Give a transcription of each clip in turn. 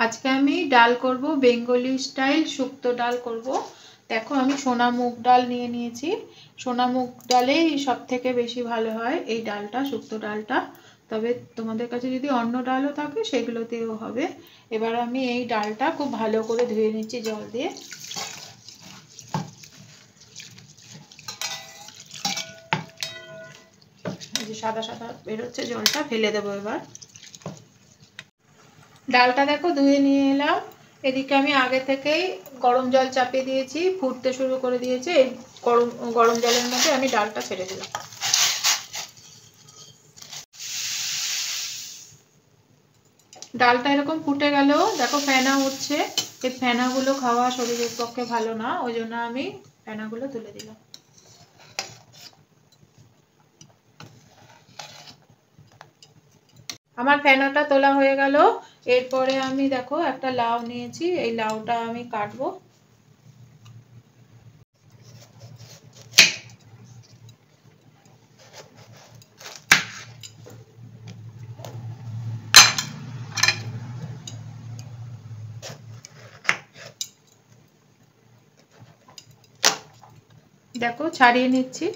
আজকে আমি ডাল করব, বেঙ্গলি স্টাইল শুক্তো ডাল করব। দেখো আমি সোনা মুগ ডাল নিয়ে নিয়েছি। সোনা মুগ ডালেই সব থেকে বেশি ভালো হয় এই ডালটা, শুক্তো ডালটা। তবে তোমাদের কাছে যদি অন্য ডালও থাকে সেগুলোতেও হবে। এবার আমি এই ডালটা খুব ভালো করে ধুয়ে নিচ্ছি জল দিয়ে। এই যে সাদা সাদা বেরোচ্ছে জলটা, ফেলে দেবো এবার। ডালটা দেখো ধুয়ে নিয়ে এলাম। এদিকে আমি আগে থেকেই গরম জল চাপিয়ে দিয়েছি, ফুটতে শুরু করে দিয়েছে। এই গরম জলের মধ্যে আমি ডালটা ছেড়ে দিলাম। ডালটা এরকম ফুটে গেল, দেখো ফেনা উঠছে। এই ফেনাগুলো খাওয়া শরীরের পক্ষে ভালো না, ওই জন্য আমি ফেনাগুলো তুলে দিলাম। আমার ফেনাটা তোলা হয়ে গেল। এরপরে আমি দেখো একটা লাউ নিয়েছি, এই লাউটা আমি কাটবো। দেখো ছাড়িয়ে নিচ্ছি।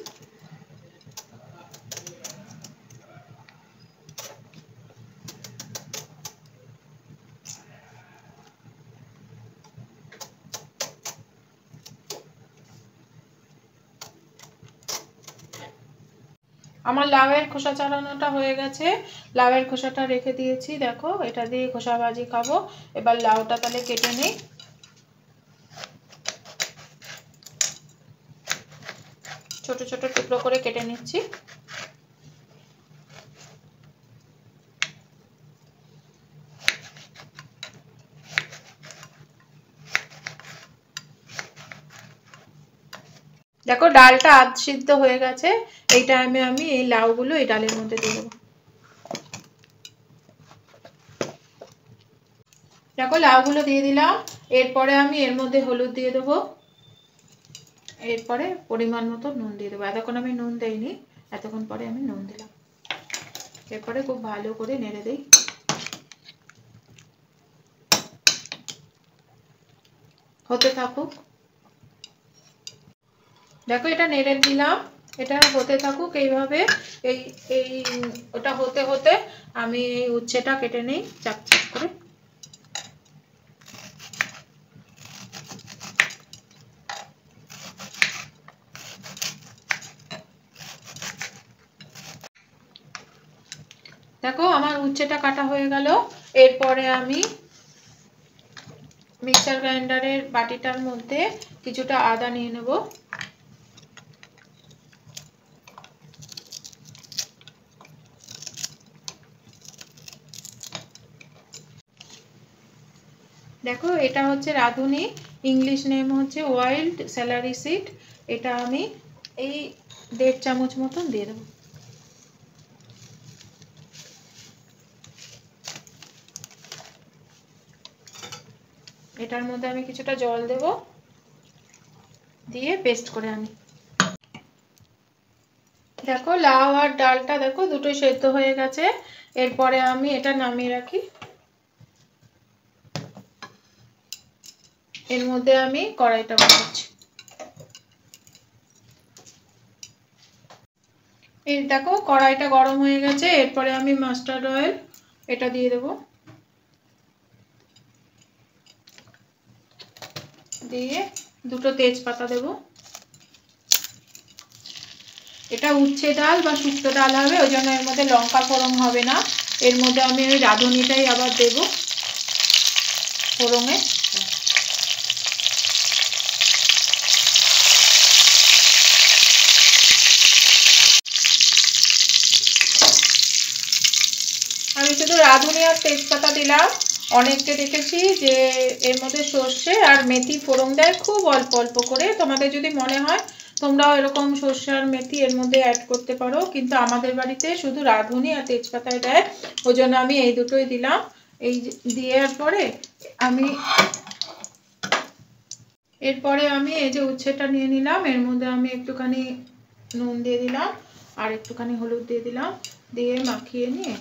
আমার লাউয়ের খোসা ছাড়ানোটা হয়ে গেছে। লাউয়ের খোসাটা রেখে দিয়েছি, দেখো এটা দিয়ে খোসা ভাজি খাবো। এবার লাউটা তাহলে কেটে নিই। ছোট ছোট টুকরো করে কেটে নিচ্ছি। দেখো ডালটা আধ সিদ্ধ হয়ে গেছে। এই টাইমে আমি এই লাউগুলো এই ডালের মধ্যে দিয়ে দেবো। দেখো লাউগুলো দিয়ে দিলাম। এরপরে আমি এর মধ্যে হলুদ দিয়ে দেবো। এরপরে পরিমাণ মতো নুন দিয়ে দেবো। এতক্ষণ আমি নুন দেইনি, এতক্ষণ পরে আমি নুন দিলাম। এরপরে খুব ভালো করে নেড়ে দিই। হতে থাকুক। দেখো এটা নেড়ে দিলাম, এটা হতে থাকুক এইভাবে। এই এই ওটা হতে হতে আমি এই উচ্ছেটা কেটে নিই চাপ চাপ করে। দেখো আমার উচ্ছেটা কাটা হয়ে গেল। এরপরে আমি মিক্সার গ্রাইন্ডারের বাটিটার মধ্যে কিছুটা আদা নিয়ে নেব। দেখো এটা হচ্ছে রাঁধুনি, ইংলিশ নেম হচ্ছে ওয়াইল্ড সেলারি সিড। এটা আমি এই 1.5 চামচ মতন দিয়ে দেবো। এটার মধ্যে আমি কিছুটা জল দেব, দিয়ে পেস্ট করে আনি। দেখো লাউ আর ডালটা দেখো দুটোই সেদ্ধ হয়ে গেছে। এরপরে আমি এটা নামিয়ে রাখি। এর মধ্যে আমি কড়াইটা বসাচ্ছি। এই দেখো কড়াইটা গরম হয়ে গেছে। এরপরে আমি মাস্টার্ড অয়েল এটা দিয়ে দেব, দিয়ে দুটো তেজপাতা দেব। এটা উচ্ছে ডাল বা শুক্তো ডাল হবে, ওই জন্য এর মধ্যে লঙ্কা ফোড়ন হবে না। এর মধ্যে আমি ওই রাঁধুনিটাই আবার দেব ফোড়নে। আমি শুধু রাঁধুনি আর তেজপাতা দিলাম। অনেককে দেখেছি যে এর মধ্যে সর্ষে আর মেথি ফোড়ন দেয় খুব অল্প অল্প করে। তোমাদের যদি মনে হয় তোমরাও এরকম সর্ষে আর মেথি এর মধ্যে অ্যাড করতে পারো, কিন্তু আমাদের বাড়িতে শুধু রাঁধুনি আর তেজপাতায় দেয়, ওই জন্য আমি এই দুটোই দিলাম। এই দেওয়ার পরে আমি এরপরে আমি এই যে উচ্ছেটা নিয়ে নিলাম, এর মধ্যে আমি একটুখানি নুন দিয়ে দিলাম আর একটুখানি হলুদ দিয়ে দিলাম, দিয়ে মাখিয়ে নিয়ে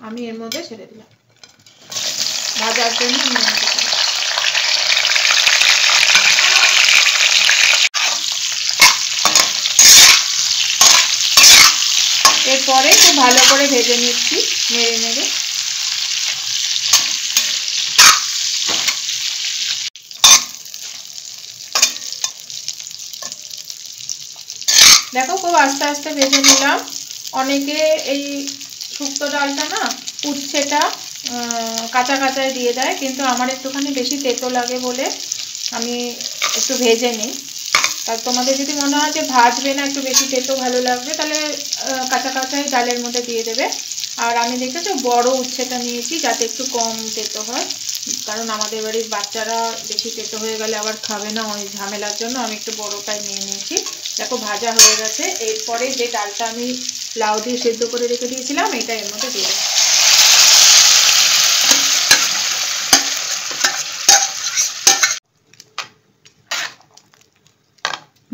আমি এর মধ্যে ছেড়ে দিলাম ভাজার জন্য। এরপরে খুব ভালো করে ভেজে নিচ্ছি নেড়ে নেড়ে। দেখো খুব আস্তে আস্তে ভেজে নিলাম। অনেকে এই শুক্তো ডালটা না উচ্ছেটা কাঁচা কাঁচায় দিয়ে দেয়, কিন্তু আমার একটুখানি বেশি তেতো লাগে বলে আমি একটু ভেজে নিই। আর তোমাদের যদি মনে হয় যে ভাজবে না, একটু বেশি তেতো ভালো লাগবে, তাহলে কাঁচা কাঁচাই ডালের মধ্যে দিয়ে দেবে। আর আমি দেখেছো বড় উচ্ছেটা নিয়েছি যাতে একটু কম তেতো হয়, কারণ আমাদের বাড়ির বাচ্চারা বেশি তেতো হয়ে গেলে আবার খাবে না, ওই ঝামেলার জন্য আমি একটু বড়টাই নিয়ে নিয়েছি। দেখো ভাজা হয়ে গেছে। এরপরে যে ডালটা আমি লাউ দিয়ে সেদ্ধ করে রেখে দিয়েছিলাম এটা এর মধ্যে দিয়ে দেবো।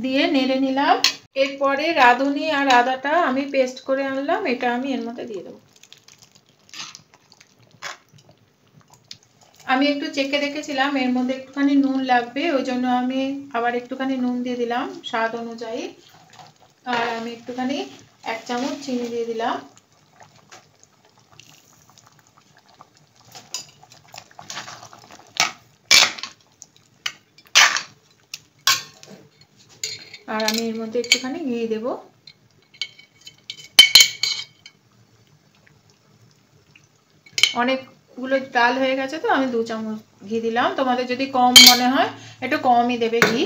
দিয়ে নেড়ে নিলাম। এরপরে রাঁধুনি আর আদাটা আমি পেস্ট করে আনলাম, এটা আমি এর মধ্যে দিয়ে দেবো। আমি একটু চেখে দেখেছিলাম এর মধ্যে একটুখানি নুন লাগবে, ওই জন্য আমি আবার একটুখানি নুন দিয়ে দিলাম স্বাদ অনুযায়ী। আর আমি একটুখানি 1 চামচ চিনি দিয়ে দিলাম। আর আমি এর মধ্যে একটুখানি ঘি দেব। অনেকগুলো ডাল হয়ে গেছে তো আমি 2 চামচ ঘি দিলাম। তোমাদের যদি কম মনে হয় একটু কমই দেবে ঘি।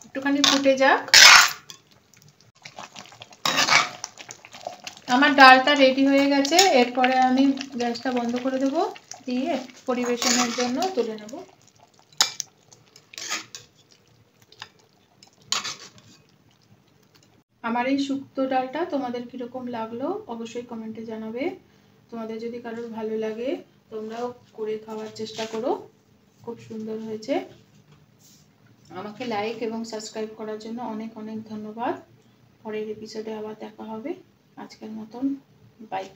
একটুখানি ফুটে যাক। আমার ডালটা রেডি হয়ে গেছে। এরপরে আমি গ্যাসটা বন্ধ করে দেব, দিয়ে পরিবেশনের জন্য তুলে নেব। আমার এই শুক্তো ডালটা তোমাদের কীরকম লাগলো অবশ্যই কমেন্টে জানাবে। তোমাদের যদি কারোর ভালো লাগে তোমরাও করে খাওয়ার চেষ্টা করো, খুব সুন্দর হয়েছে। আমাকে লাইক এবং সাবস্ক্রাইব করার জন্য অনেক অনেক ধন্যবাদ। পরের এপিসোডে আবার দেখা হবে। আজকের মতন বাই।